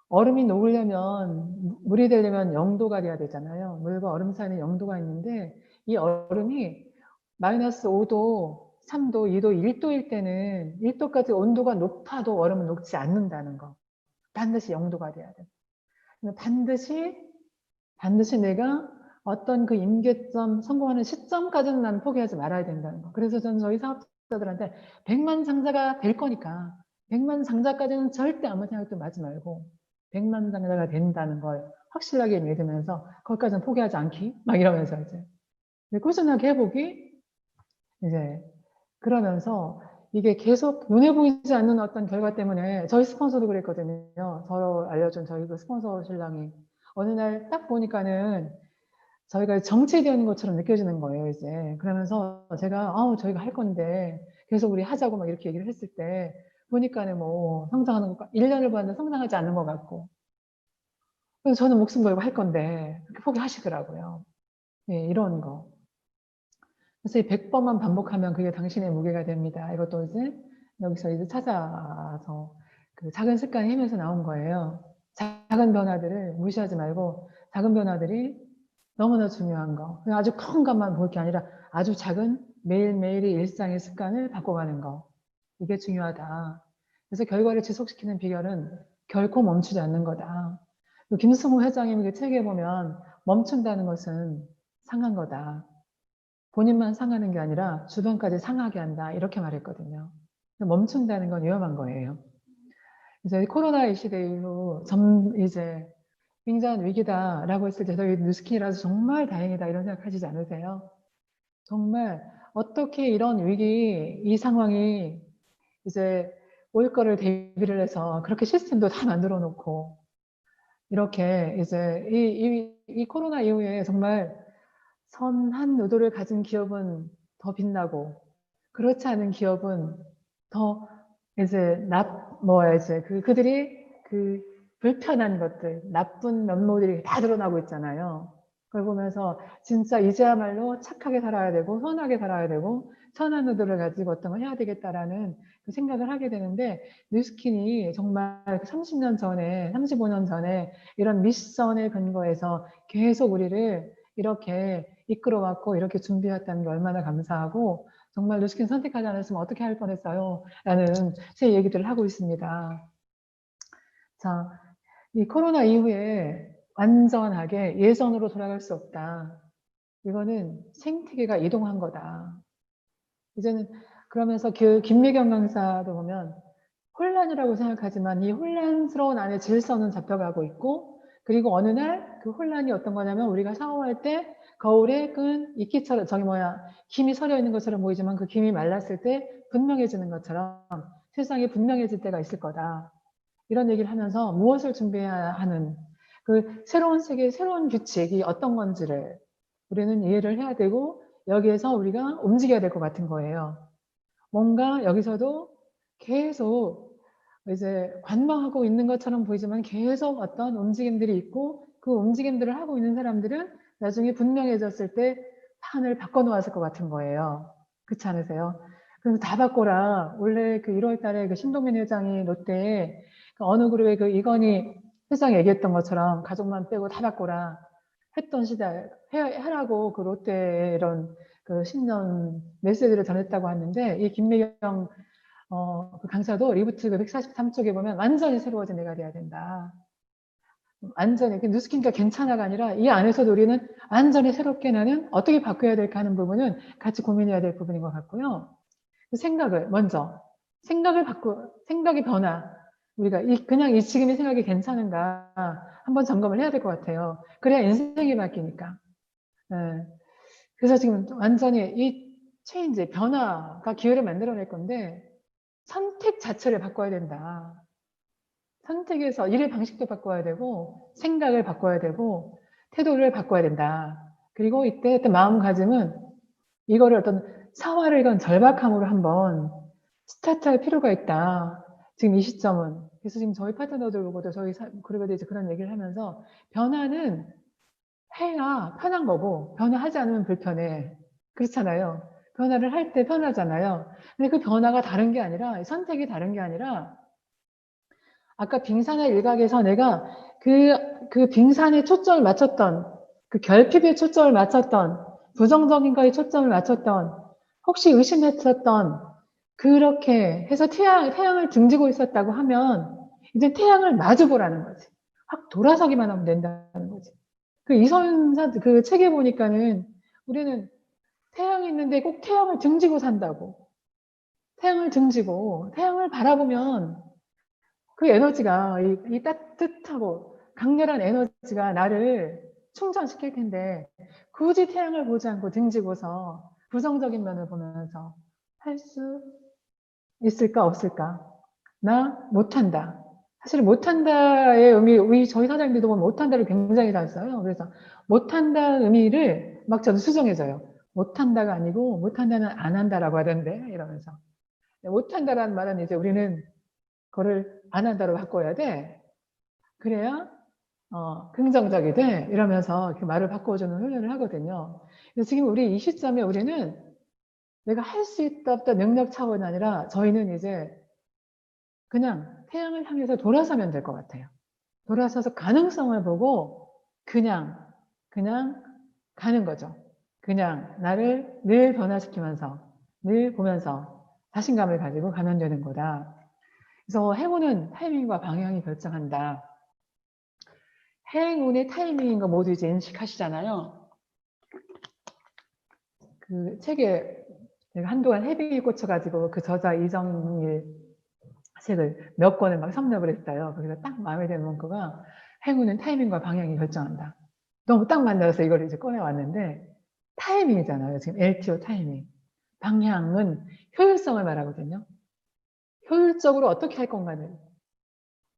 얼음이 녹으려면, 물이 되려면 0도가 돼야 되잖아요. 물과 얼음 사이는 0도가 있는데, 이 얼음이 마이너스 5도, 3도, 2도, 1도일 때는 1도까지 온도가 높아도 얼음은 녹지 않는다는 거. 반드시 0도가 돼야 돼. 반드시 내가 어떤 그 임계점, 성공하는 시점까지는 난 포기하지 말아야 된다는 거. 그래서 저는 저희 사업자들한테 100만 장자가 될 거니까 100만 장자까지는 절대 아무 생각도 하지 말고 100만 장자가 된다는 걸 확실하게 믿으면서 거기까지는 포기하지 않기 막 이러면서 이제 꾸준하게 해보기 이제 그러면서 이게 계속 눈에 보이지 않는 어떤 결과 때문에 저희 스폰서도 그랬거든요. 저로 알려준 저희 그 스폰서 신랑이 어느 날 딱 보니까는 저희가 정체되는 것처럼 느껴지는 거예요, 이제. 그러면서 제가, 저희가 할 건데, 계속 우리 하자고 막 이렇게 얘기를 했을 때, 보니까는 뭐, 성장하는 것, 1년을 봤는데 성장하지 않는 것 같고. 그래서 저는 목숨 걸고 할 건데, 그렇게 포기하시더라고요. 예, 이런 거. 그래서 이 100번만 반복하면 그게 당신의 무게가 됩니다. 이것도 이제, 여기서 이제 찾아서, 그 작은 습관이 힘에서 나온 거예요. 작은 변화들을 무시하지 말고, 작은 변화들이 너무나 중요한 거. 그냥 아주 큰 것만 볼 게 아니라 아주 작은 매일매일의 일상의 습관을 바꿔가는 거. 이게 중요하다. 그래서 결과를 지속시키는 비결은 결코 멈추지 않는 거다. 김승호 회장님 그 책에 보면 멈춘다는 것은 상한 거다. 본인만 상하는 게 아니라 주변까지 상하게 한다. 이렇게 말했거든요. 멈춘다는 건 위험한 거예요. 이제 코로나 이 시대 이후 이제 굉장한 위기다라고 했을 때 저희 뉴스킨이라서 정말 다행이다 이런 생각하시지 않으세요? 정말 어떻게 이런 위기, 이 상황이 이제 올 거를 대비를 해서 그렇게 시스템도 다 만들어 놓고 이렇게 이제 이 코로나 이후에 정말 선한 의도를 가진 기업은 더 빛나고 그렇지 않은 기업은 더 이제 이제 그들이 그 불편한 것들, 나쁜 면모들이 다 드러나고 있잖아요. 그걸 보면서 진짜 이제야말로 착하게 살아야 되고 선하게 살아야 되고 선한 의도를 가지고 어떤 걸 해야 되겠다라는 그 생각을 하게 되는데 뉴스킨이 정말 30년 전에 35년 전에 이런 미션에 근거해서 계속 우리를 이렇게 이끌어왔고 이렇게 준비했다는 게 얼마나 감사하고 정말 뉴스킨 선택하지 않았으면 어떻게 할 뻔했어요 라는 제 얘기들을 하고 있습니다. 자, 이 코로나 이후에 완전하게 예전으로 돌아갈 수 없다. 이거는 생태계가 이동한 거다. 이제는 그러면서 그 김미경 강사도 보면 혼란이라고 생각하지만 이 혼란스러운 안에 질서는 잡혀가고 있고 그리고 어느 날 그 혼란이 어떤 거냐면 우리가 샤워할 때 거울에 끈 이끼처럼 김이 서려 있는 것처럼 보이지만 그 김이 말랐을 때 분명해지는 것처럼 세상이 분명해질 때가 있을 거다. 이런 얘기를 하면서 무엇을 준비해야 하는 그 새로운 세계, 새로운 규칙이 어떤 건지를 우리는 이해를 해야 되고 여기에서 우리가 움직여야 될 것 같은 거예요. 뭔가 여기서도 계속 이제 관망하고 있는 것처럼 보이지만 계속 어떤 움직임들이 있고 그 움직임들을 하고 있는 사람들은 나중에 분명해졌을 때 판을 바꿔놓았을 것 같은 거예요. 그렇지 않으세요? 그래서 다 바꿔라. 원래 그 1월 달에 그 신동민 회장이 롯데에 그 어느 그룹의 그 이건희 회장이 얘기했던 것처럼 가족만 빼고 다 바꿔라. 했던 시대, 하라고 그 롯데에 이런 그 신년 메시지를 전했다고 하는데 이 김미경 그 강사도 리부트 그 143쪽에 보면 완전히 새로워진 애가 돼야 된다. 완전히 뉴스킨가 괜찮아가 아니라 이 안에서도 우리는 완전히 새롭게 나는 어떻게 바꿔야 될까 하는 부분은 같이 고민해야 될 부분인 것 같고요. 생각을 먼저 생각의 변화 우리가 그냥 이 지금의 생각이 괜찮은가 한번 점검을 해야 될 것 같아요. 그래야 인생이 바뀌니까. 네. 그래서 지금 완전히 이 체인지, 변화가 기회를 만들어낼 건데 선택 자체를 바꿔야 된다. 선택에서 일의 방식도 바꿔야 되고 생각을 바꿔야 되고 태도를 바꿔야 된다. 그리고 이때 어떤 마음가짐은 이거를 어떤 사활을 이건 절박함으로 한번 스타트할 필요가 있다. 지금 이 시점은. 그래서 지금 저희 파트너들 보고도 저희 그룹에도 이제 그런 얘기를 하면서 변화는 해야 편한 거고 변화하지 않으면 불편해. 그렇잖아요. 변화를 할 때 변하잖아요. 근데 그 변화가 다른 게 아니라, 선택이 다른 게 아니라, 아까 빙산의 일각에서 내가 그 빙산에 초점을 맞췄던, 그 결핍에 초점을 맞췄던, 부정적인 거에 초점을 맞췄던, 혹시 의심했었던, 그렇게 해서 태양을 등지고 있었다고 하면, 이제 태양을 마주보라는 거지. 확 돌아서기만 하면 된다는 거지. 그 이서윤 그 책에 보니까는 우리는 태양이 있는데 꼭 태양을 등지고 산다고. 태양을 등지고, 태양을 바라보면 그 에너지가, 이 따뜻하고 강렬한 에너지가 나를 충전시킬 텐데, 굳이 태양을 보지 않고 등지고서 부정적인 면을 보면서 할 수 있을까, 없을까? 나 못한다. 사실 못한다의 의미, 우리 저희 사장님들도 보면 못한다를 굉장히 잘 써요. 그래서 못한다 의미를 막 저도 수정해줘요. 못한다가 아니고 못한다는 안 한다라고 하던데 이러면서. 못한다라는 말은 이제 우리는 그거를 안 한다로 바꿔야 돼. 그래야 긍정적이 돼. 이러면서 이렇게 말을 바꿔주는 훈련을 하거든요. 그래서 지금 우리 이 시점에 우리는 내가 할 수 있다 없다 능력 차원이 아니라 저희는 이제 그냥 태양을 향해서 돌아서면 될 것 같아요. 돌아서서 가능성을 보고 그냥 가는 거죠. 그냥 나를 늘 변화시키면서 늘 보면서 자신감을 가지고 가면 되는 거다. 그래서 행운은 타이밍과 방향이 결정한다. 행운의 타이밍인 거 모두 이제 인식하시잖아요. 그 책에 내가 한동안 헤비에 꽂혀가지고 그 저자 이정일 책을 몇 권을 막 섭렵을 했어요. 거기서 딱 마음에 드는 문구가 행운은 타이밍과 방향이 결정한다. 너무 딱 만나서 이걸 이제 꺼내왔는데 타이밍이잖아요. 지금 LTO 타이밍. 방향은 효율성을 말하거든요. 효율적으로 어떻게 할 건가를.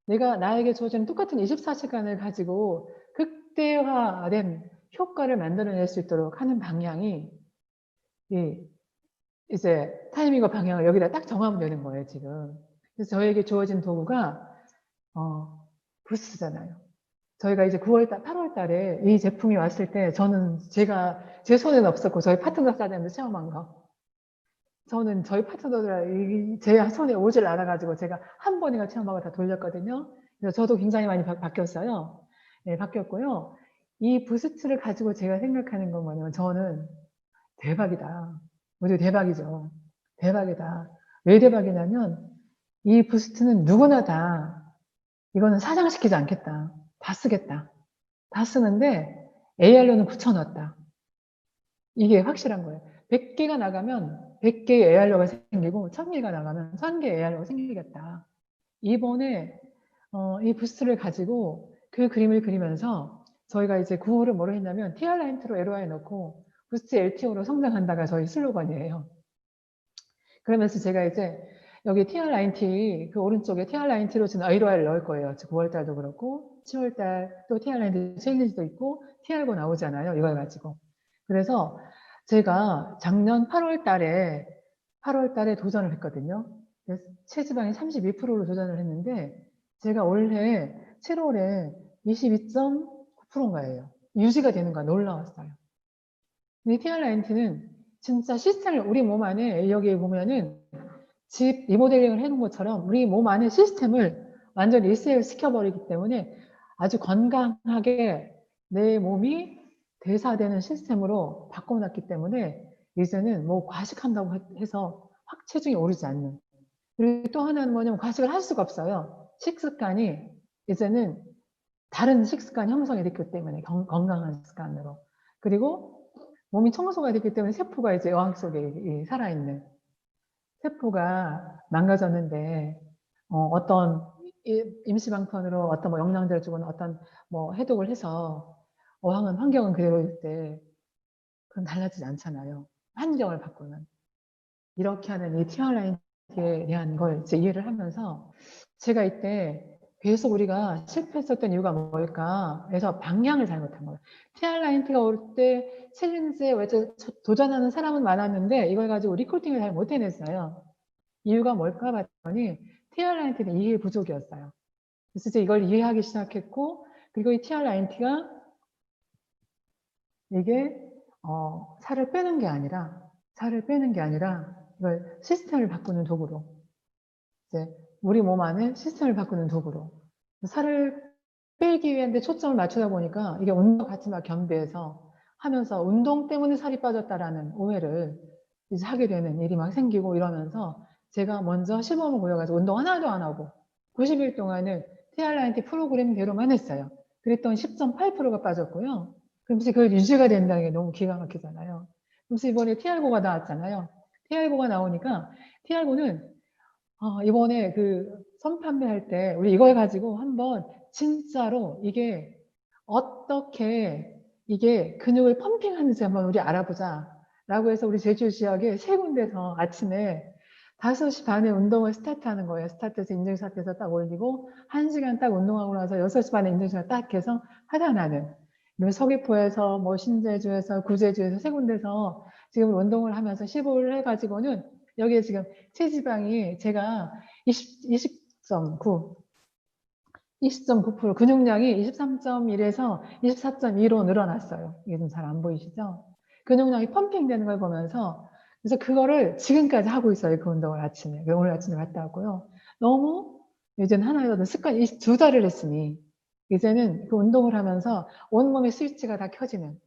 내가 나에게 주어진 똑같은 24시간을 가지고 극대화된 효과를 만들어낼 수 있도록 하는 방향이 이제 타이밍과 방향을 여기다 딱 정하면 되는 거예요, 지금. 그래서 저에게 주어진 도구가 부스잖아요. 저희가 이제 9월달, 8월달에 이 제품이 왔을 때 저는 제 손에는 없었고 저희 파트너 사장님도 체험한 거. 저는 저희 파트너들 제 손에 오질 않아가지고 제가 한 번인가 체험하고 다 돌렸거든요. 그래서 저도 굉장히 많이 바뀌었어요. 네, 바뀌었고요. 이 부스트를 가지고 제가 생각하는 건 뭐냐면 저는 대박이다. 모두 대박이죠. 대박이다. 왜 대박이냐면 이 부스트는 누구나 다 이거는 사장시키지 않겠다. 다 쓰겠다. 다 쓰는데 AR로는 붙여놨다. 이게 확실한 거예요. 100개가 나가면 100개의 AR료가 생기고 1000개가 나가면 1000개의 AR료가 생기겠다. 이번에 이 부스트를 가지고 그 그림을 그리면서 저희가 이제 구호를 뭐로 했냐면 TR라인트로 LOI 넣고 부스트 LTO로 성장한다가 저희 슬로건이에요. 그러면서 제가 이제 여기 TR라인T 그 오른쪽에 TR라인T로 지금 LOI를 넣을 거예요. 9월달도 그렇고 10월달 또 TR라인T 챌린지도 있고 TR고 나오잖아요. 이걸 가지고. 그래서 제가 작년 8월 달에 도전을 했거든요. 체지방이 32%로 도전을 했는데 제가 올해 7월에 22.9%인가예요. 유지가 되는 거야. 놀라웠어요. 근데 TR라인T는 진짜 시스템을 우리 몸 안에 여기 보면은 집 리모델링을 해놓은 것처럼 우리 몸 안에 시스템을 완전 리셋을 시켜버리기 때문에 아주 건강하게 내 몸이 대사되는 시스템으로 바꿔놨기 때문에 이제는 뭐 과식한다고 해서 확 체중이 오르지 않는. 그리고 또 하나는 뭐냐면 과식을 할 수가 없어요. 식습관이 이제는 다른 식습관 형성이 됐기 때문에 건강한 습관으로. 그리고 몸이 청소가 됐기 때문에 세포가 이제 어항 속에 살아있는. 세포가 망가졌는데 어떤 임시방편으로 어떤 뭐 영양제를 주거나 어떤 뭐 해독을 해서 어항은 환경은 그대로일 때 그건 달라지지 않잖아요. 환경을 바꾸는 이렇게 하는 이 TR라인에 대한 걸 이제 이해를 하면서 제가 이때 계속 우리가 실패했었던 이유가 뭘까 해서 방향을 잘못한 거예요. TR라인트가 올 때 챌린지에 도전하는 사람은 많았는데 이걸 가지고 리크루팅을 잘 못해냈어요. 이유가 뭘까 봤더니 TR라인트는 이해 부족이었어요. 그래서 이제 이걸 이해하기 시작했고 그리고 이 TR라인트가 이게 살을 빼는 게 아니라 살을 빼는 게 아니라 이걸 시스템을 바꾸는 도구로, 이제 우리 몸 안에 시스템을 바꾸는 도구로 살을 빼기 위한데 초점을 맞추다 보니까 이게 운동 같이 막 겸비해서 하면서 운동 때문에 살이 빠졌다라는 오해를 이제 하게 되는 일이 막 생기고 이러면서 제가 먼저 시범을 보여가지고 운동 하나도 안 하고 90일 동안은 TRINT 프로그램대로만 했어요. 그랬더니 10.8%가 빠졌고요. 그러면서 그걸 유지가 된다는 게 너무 기가 막히잖아요. 그래서 이번에 TR5가 나왔잖아요. TR5가 나오니까 TR5는 이번에 그 선판매할 때 우리 이걸 가지고 한번 진짜로 이게 어떻게 이게 근육을 펌핑하는지 한번 우리 알아보자 라고 해서 우리 제주 지역에 세 군데서 아침에 5시 반에 운동을 스타트하는 거예요. 스타트해서 인증샷해서 딱 올리고 1시간 딱 운동하고 나서 6시 반에 인증샷 딱 해서 하단하는 서귀포에서 뭐 신제주에서 구제주에서 세 군데서 지금 운동을 하면서 15를 해가지고는 여기에 지금 체지방이 제가 20.9 근육량이 23.1에서 24.2로 늘어났어요. 이게 좀 잘 안 보이시죠? 근육량이 펌핑되는 걸 보면서 그래서 그거를 지금까지 하고 있어요. 그 운동을 아침에. 오늘 아침에 갔다 왔고요. 너무 이제는 하나의 습관, 2달을 했으니 이제는 그 운동을 하면서 온몸의 스위치가 다 켜지는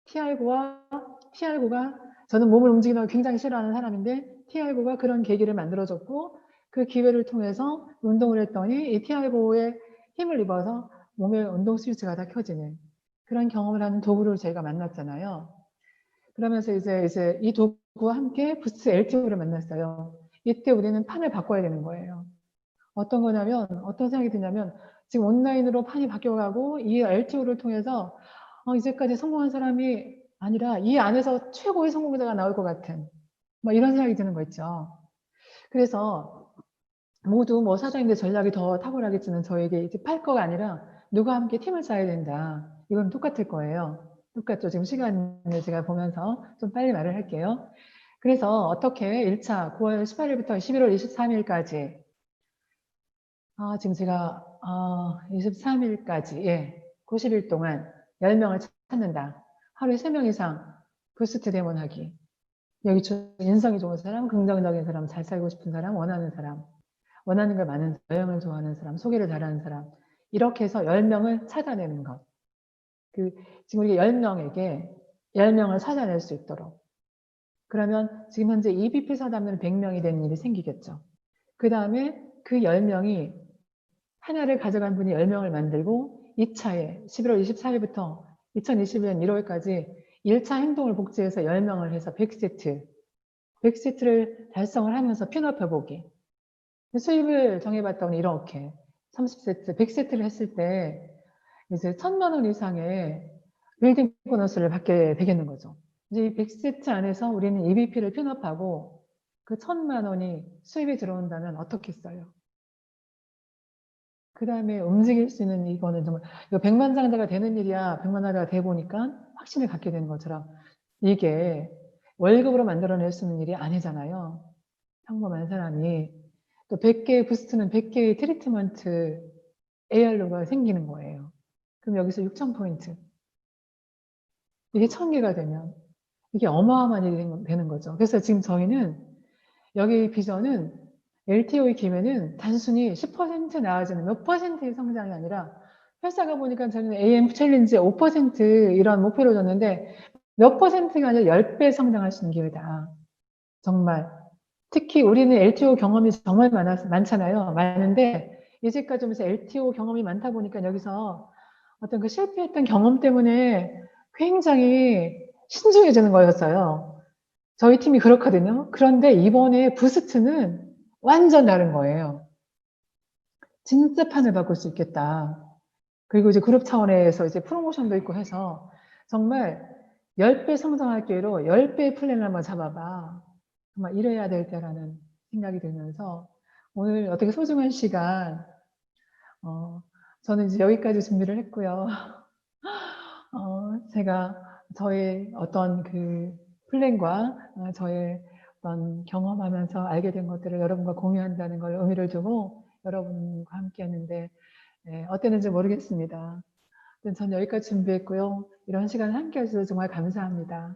TR9가 저는 몸을 움직이는 걸 굉장히 싫어하는 사람인데 TR9가 그런 계기를 만들어줬고 그 기회를 통해서 운동을 했더니 이 TR9에 힘을 입어서 몸의 운동 스위치가 다 켜지는 그런 경험을 하는 도구를 저희가 만났잖아요. 그러면서 이제 이 도구와 함께 부스트 LTO를 만났어요. 이때 우리는 판을 바꿔야 되는 거예요. 어떤 거냐면 어떤 생각이 드냐면 지금 온라인으로 판이 바뀌어가고 이 LTO를 통해서 이제까지 성공한 사람이 아니라 이 안에서 최고의 성공자가 나올 것 같은 뭐 이런 생각이 드는 거 있죠. 그래서 모두 뭐 사장님들 전략이 더 탁월하겠지만 저에게 이제 팔 거가 아니라 누가 함께 팀을 짜야 된다. 이건 똑같을 거예요. 똑같죠. 지금 시간을 제가 보면서 좀 빨리 말을 할게요. 그래서 어떻게 1차 9월 18일부터 11월 23일까지 지금 제가 23일까지 예, 90일 동안 10명을 찾는다. 하루에 3명 이상 부스트 대문하기. 여기 인성이 좋은 사람, 긍정적인 사람, 잘 살고 싶은 사람, 원하는 사람, 원하는 걸 많은 여행을 좋아하는 사람, 소개를 잘하는 사람. 이렇게 해서 10명을 찾아내는 것. 지금 우리가 10명에게 10명을 찾아낼 수 있도록. 그러면 지금 현재 EBP 사담은 100명이 되는 일이 생기겠죠. 그 다음에 그 10명이 하나를 가져간 분이 10명을 만들고 2차에 11월 24일부터 2021년 1월까지 1차 행동을 복제해서 10명을 해서 100세트를 달성을 하면서 핀업해보기. 수입을 정해봤더니 이렇게 30세트, 100세트를 했을 때 이제 1,000만 원 이상의 빌딩 보너스를 받게 되겠는 거죠. 이제 이 100세트 안에서 우리는 EBP를 핀업하고 그 1,000만 원이 수입이 들어온다면 어떻겠어요? 그 다음에 움직일 수 있는 이거는 정말 이거 백만장자가 되는 일이야. 백만장자가 돼 보니까 확신을 갖게 되는 것처럼 이게 월급으로 만들어낼 수 있는 일이 아니잖아요. 평범한 사람이 또 100개의 부스트는 100개의 트리트먼트 AR로가 생기는 거예요. 그럼 여기서 6,000포인트. 이게 1,000개가 되면 이게 어마어마한 일이 되는 거죠. 그래서 지금 저희는 여기 비전은 LTO의 기회는 단순히 10% 나아지는 몇 퍼센트의 성장이 아니라 회사가 보니까 저는 AM 챌린지 5% 이런 목표를 줬는데 몇 퍼센트가 아니라 10배 성장할 수 있는 기회다. 정말. 특히 우리는 LTO 경험이 정말 많잖아요. 많은데 이제까지 오면서 LTO 경험이 많다 보니까 여기서 어떤 그 실패했던 경험 때문에 굉장히 신중해지는 거였어요. 저희 팀이 그렇거든요. 그런데 이번에 부스트는 완전 다른 거예요. 진짜 판을 바꿀 수 있겠다. 그리고 이제 그룹 차원에서 이제 프로모션도 있고 해서 정말 10배 성장할 기회로 10배의 플랜을 한번 잡아봐. 정말 이래야 될 때라는 생각이 들면서 오늘 어떻게 소중한 시간, 저는 이제 여기까지 준비를 했고요. 제가 저의 어떤 그 플랜과 저의 어떤 경험하면서 알게 된 것들을 여러분과 공유한다는 걸 의미를 두고 여러분과 함께 했는데 어땠는지 모르겠습니다. 전 여기까지 준비했고요. 이런 시간을 함께 해주셔서 정말 감사합니다.